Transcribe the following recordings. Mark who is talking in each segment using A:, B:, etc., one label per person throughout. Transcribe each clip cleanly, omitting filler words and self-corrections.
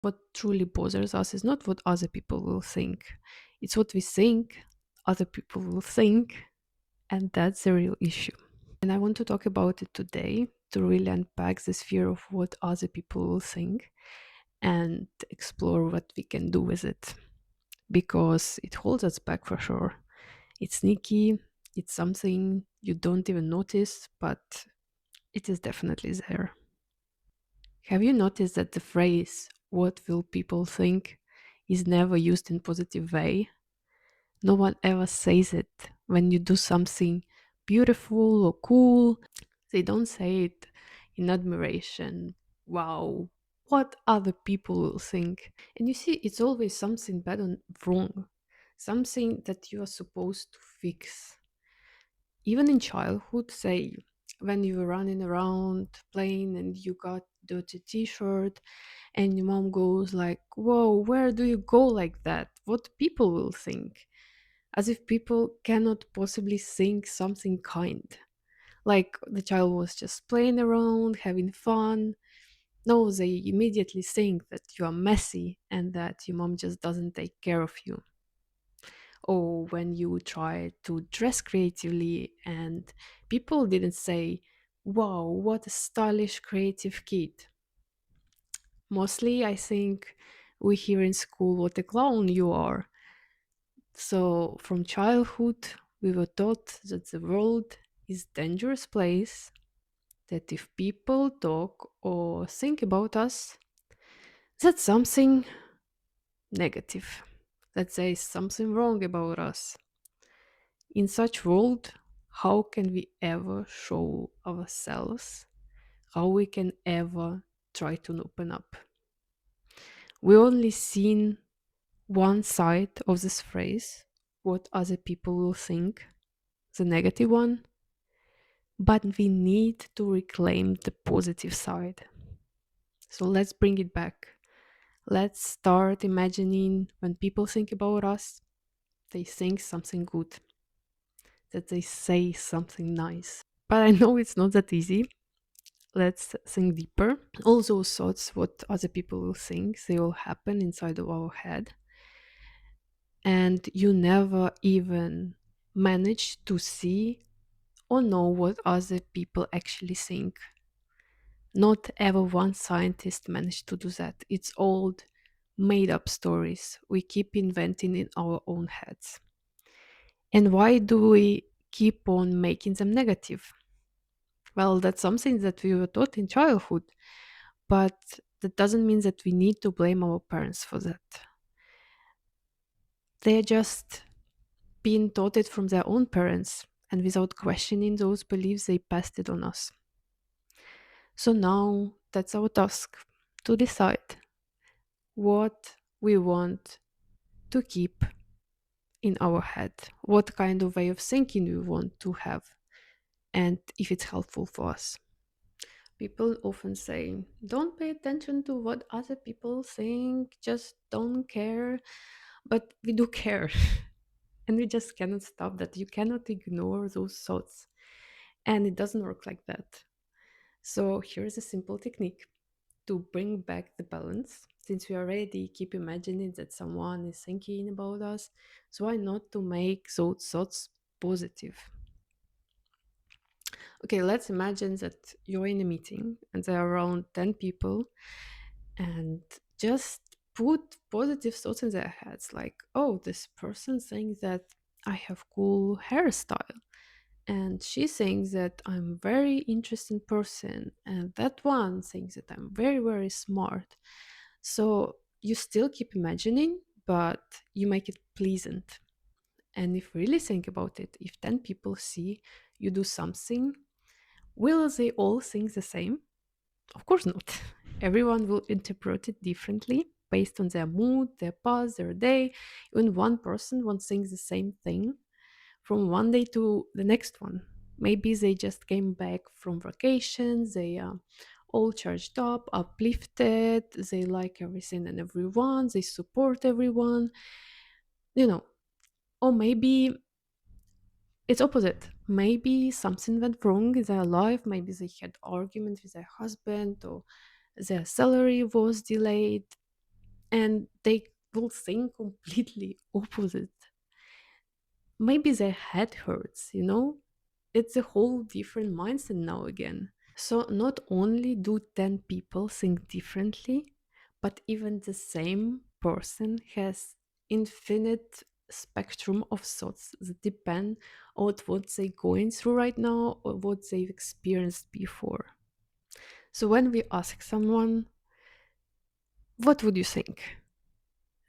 A: What truly bothers us is not what other people will think, it's what we think other people will think, and that's the real issue. And I want to talk about it today to really unpack this fear of what other people will think and explore what we can do with it because it holds us back for sure. It's sneaky, it's something you don't even notice, but it is definitely there. Have you noticed that the phrase, what will people think, is never used in positive way? No one ever says it when you do something beautiful or cool. They don't say it in admiration. Wow, what other people will think. And you see, it's always something bad and wrong, something that you are supposed to fix. Even in childhood, say when you were running around playing and you got dirty t-shirt and your mom goes like, whoa, where do you go like that? What people will think? As if people cannot possibly think something kind. Like the child was just playing around, having fun. No, they immediately think that you are messy and that your mom just doesn't take care of you. Or when you try to dress creatively and people didn't say, wow, what a stylish, creative kid. Mostly, I think we hear in school what a clown you are. So, from childhood, we were taught that the world is a dangerous place, that if people talk or think about us, that's something negative, that there is something wrong about us. In such world, how can we ever show ourselves? How we can ever try to open up? We only seen one side of this phrase, what other people will think, the negative one, but we need to reclaim the positive side. So let's bring it back. Let's start imagining when people think about us, they think something good, that they say something nice. But I know it's not that easy. Let's think deeper. All those thoughts, what other people will think, they all happen inside of our head. And you never even manage to see or know what other people actually think. Not ever one scientist managed to do that. It's all made up stories we keep inventing in our own heads. And why do we keep on making them negative? Well, that's something that we were taught in childhood, but that doesn't mean that we need to blame our parents for that. They're just being taught it from their own parents, and without questioning those beliefs, they passed it on us. So now that's our task to decide what we want to keep in our head, what kind of way of thinking we want to have, and if it's helpful for us. People often say, don't pay attention to what other people think, just don't care. But we do care. And we just cannot stop that. You cannot ignore those thoughts. And it doesn't work like that. So here's a simple technique to bring back the balance. Since we already keep imagining that someone is thinking about us, so why not to make those thoughts positive? Okay, let's imagine that you're in a meeting and there are around 10 people and just put positive thoughts in their heads like, oh, this person thinks that I have cool hairstyle and she thinks that I'm very interesting person and that one thinks that I'm very smart. So you still keep imagining, but you make it pleasant. And if you really think about it, if 10 people see you do something, will they all think the same? Of course not. Everyone will interpret it differently based on their mood, their past, their day. Even one person won't think the same thing from one day to the next one. Maybe they just came back from vacation, they are all charged up, uplifted, they like everything and everyone, they support everyone, you know. Or maybe it's opposite. Maybe something went wrong in their life, maybe they had argument with their husband or their salary was delayed. and they will think completely opposite. Maybe their head hurts, you know? It's a whole different mindset now again. So not only do 10 people think differently, but even the same person has infinite spectrum of thoughts that depend on what they're going through right now or what they've experienced before. So when we ask someone, what would you think?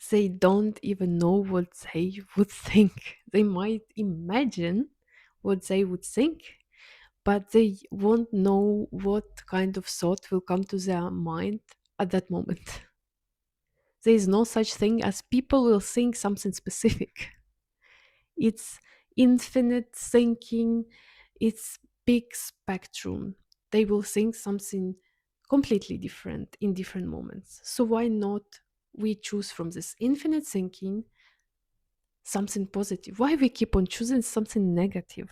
A: They don't even know what they would think. They might imagine what they would think, but they won't know what kind of thought will come to their mind at that moment. There is no such thing as people will think something specific. It's infinite thinking, it's big spectrum. They will think something completely different in different moments. So why not we choose from this infinite thinking something positive? Why we keep on choosing something negative?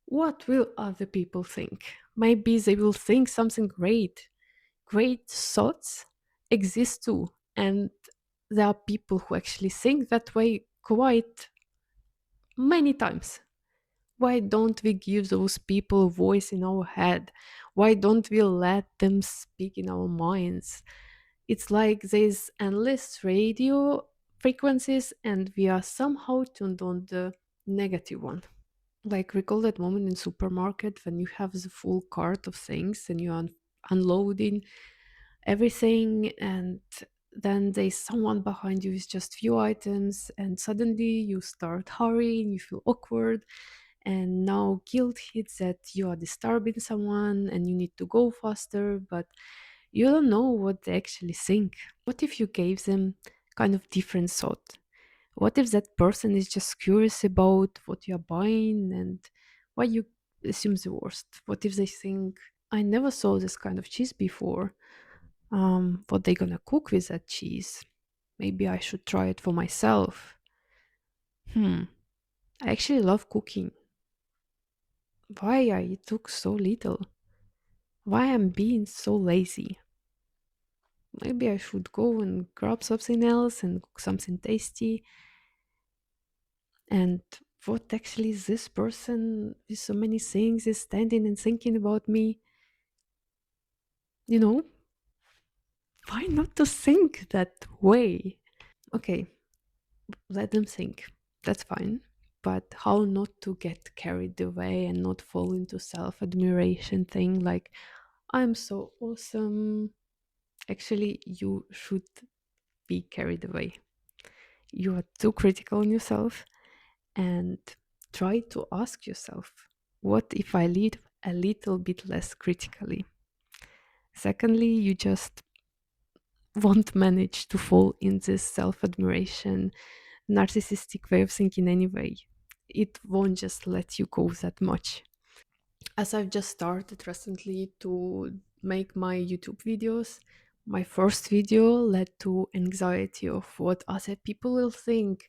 A: What will other people think? Maybe they will think something great. Great thoughts exist too. And there are people who actually think that way quite many times. Why don't we give those people a voice in our head? Why don't we let them speak in our minds? It's like there's endless radio frequencies, and we are somehow tuned on the negative one. Like, recall that moment in supermarket when you have the full cart of things and you are unloading everything, and then there's someone behind you with just few items, and suddenly you start hurrying, you feel awkward, and now guilt hits that you are disturbing someone and you need to go faster, but you don't know what they actually think. What if you gave them kind of different thought? What if that person is just curious about what you're buying and why you assume the worst? What if they think, I never saw this kind of cheese before? What they gonna cook with that cheese? Maybe I should try it for myself. Hmm, I actually love cooking. Why I took so little? Why I'm being so lazy? Maybe I should go and grab something else and cook something tasty. And what actually is this person with so many things is standing and thinking about me? You know, why not to think that way? Okay, let them think. That's fine. But how not to get carried away and not fall into self admiration thing like, I'm so awesome. Actually, you should be carried away. You are too critical on yourself, and try to ask yourself, what if I lead a little bit less critically? Secondly, you just won't manage to fall in this self admiration, narcissistic way of thinking anyway. It won't just let you go that much. As I've just started recently to make my YouTube videos, my first video led to anxiety of what other people will think,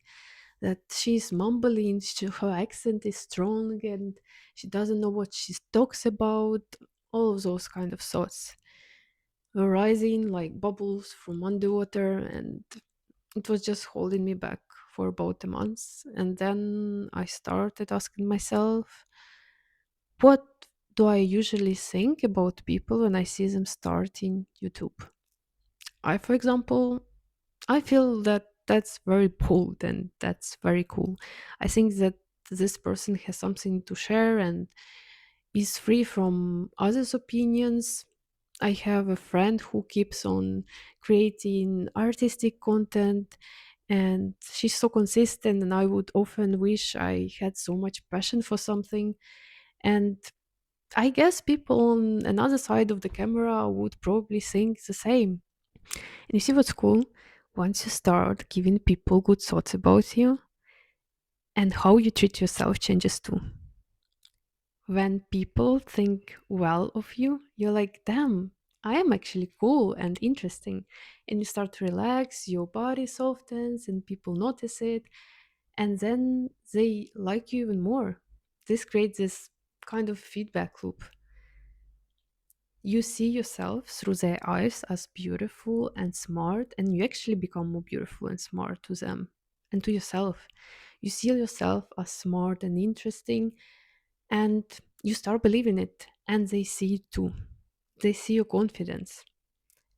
A: that she's mumbling, her accent is strong and she doesn't know what she talks about, all of those kind of thoughts were rising like bubbles from underwater, and it was just holding me back for about a month. And then I started asking myself, what do I usually think about people when I see them starting YouTube? For example, I feel that that's very bold and that's very cool. I think that this person has something to share and is free from others' opinions. I have a friend who keeps on creating artistic content, and she's so consistent, and I would often wish I had so much passion for something. And I guess people on another side of the camera would probably think the same. And you see what's cool? Once you start giving people good thoughts about you, and how you treat yourself changes too. When people think well of you, you're like, damn, I am actually cool and interesting. And you start to relax, your body softens, and people notice it. And then they like you even more. This creates this kind of feedback loop. You see yourself through their eyes as beautiful and smart, and you actually become more beautiful and smart to them and to yourself. You see yourself as smart and interesting, and you start believing it, and they see it too. They see your confidence.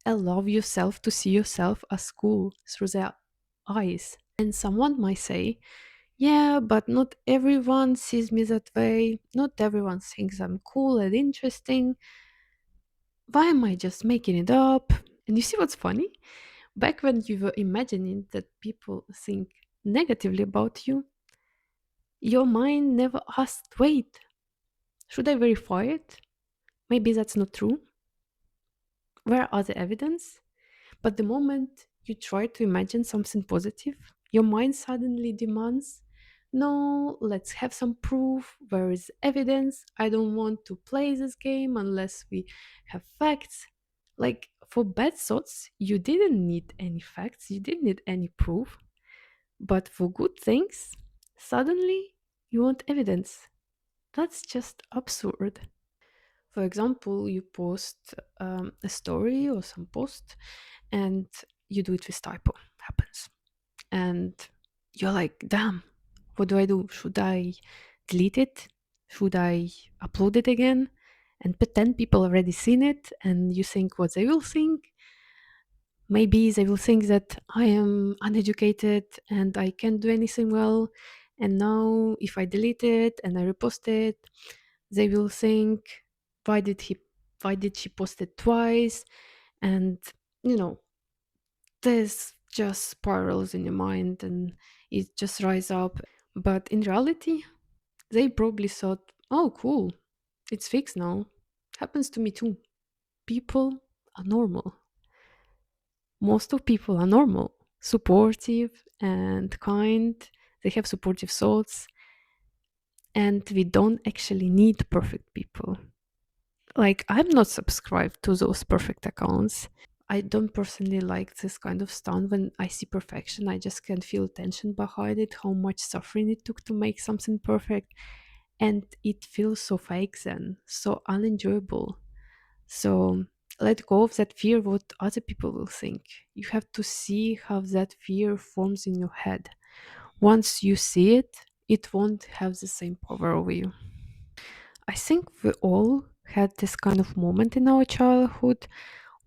A: Allow yourself to see yourself as cool through their eyes. And someone might say, yeah, but not everyone sees me that way. Not everyone thinks I'm cool and interesting. Why am I just making it up? And you see what's funny? Back when you were imagining that people think negatively about you, your mind never asked, wait, should I verify it? Maybe that's not true. Where are the evidence? But the moment you try to imagine something positive, your mind suddenly demands, no, let's have some proof. Where is evidence? I don't want to play this game unless we have facts. Like for bad thoughts, you didn't need any facts, you didn't need any proof. But for good things, suddenly you want evidence. That's just absurd. For example, you post a story or some post and you do it with typo. Happens. And you're like, damn, what do I do? Should I delete it? Should I upload it again? And pretend people already seen it and you think what they will think? Maybe they will think that I am uneducated and I can't do anything well. And now if I delete it and I repost it, they will think, why did he why did she post it twice? And you know, this just spirals in your mind and it just rise up. But in reality, they probably thought, oh cool, it's fixed now. Happens to me too. People are normal. Most of people are normal, supportive and kind. They have supportive thoughts, and we don't actually need perfect people. Like, I'm not subscribed to those perfect accounts. I don't personally like this kind of stuff. When I see perfection, I just can feel tension behind it, how much suffering it took to make something perfect. And it feels so fake then, so unenjoyable. So let go of that fear what other people will think. You have to see how that fear forms in your head. Once you see it, it won't have the same power over you. I think we all had this kind of moment in our childhood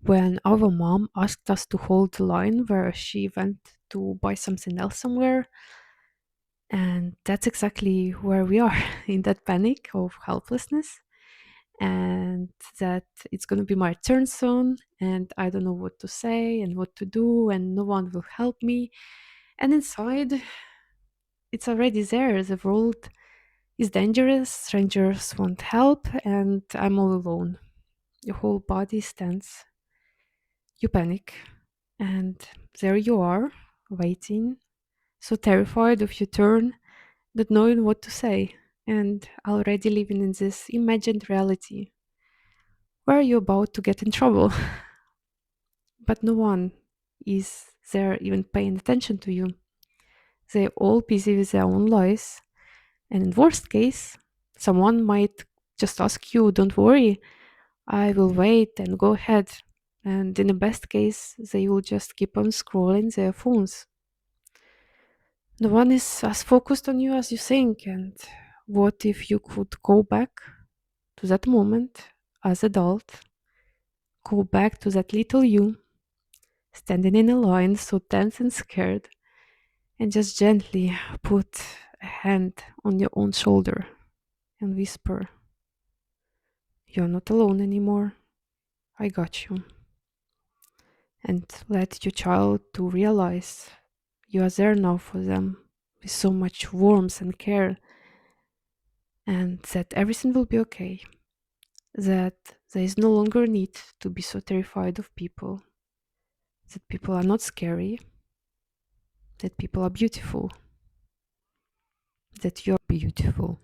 A: when our mom asked us to hold the line where she went to buy something else somewhere. And that's exactly where we are in that panic of helplessness. And that it's going to be my turn soon. And I don't know what to say and what to do. And no one will help me. And inside, it's already there. The world is dangerous. Strangers won't help. And I'm all alone. Your whole body stands. You panic. And there you are, waiting, so terrified of your turn, not knowing what to say, and already living in this imagined reality where you're about to get in trouble. But no one is there even paying attention to you. They're all busy with their own lives. And in worst case, someone might just ask you, don't worry, I will wait and go ahead. And in the best case, they will just keep on scrolling their phones. No one is as focused on you as you think. And what if you could go back to that moment as adult, go back to that little you, standing in a line so tense and scared, and just gently put a hand on your own shoulder and whisper, you're not alone anymore. I got you. And let your child to realize you are there now for them with so much warmth and care, and that everything will be okay. That there is no longer a need to be so terrified of people, that people are not scary, that people are beautiful, that you're beautiful.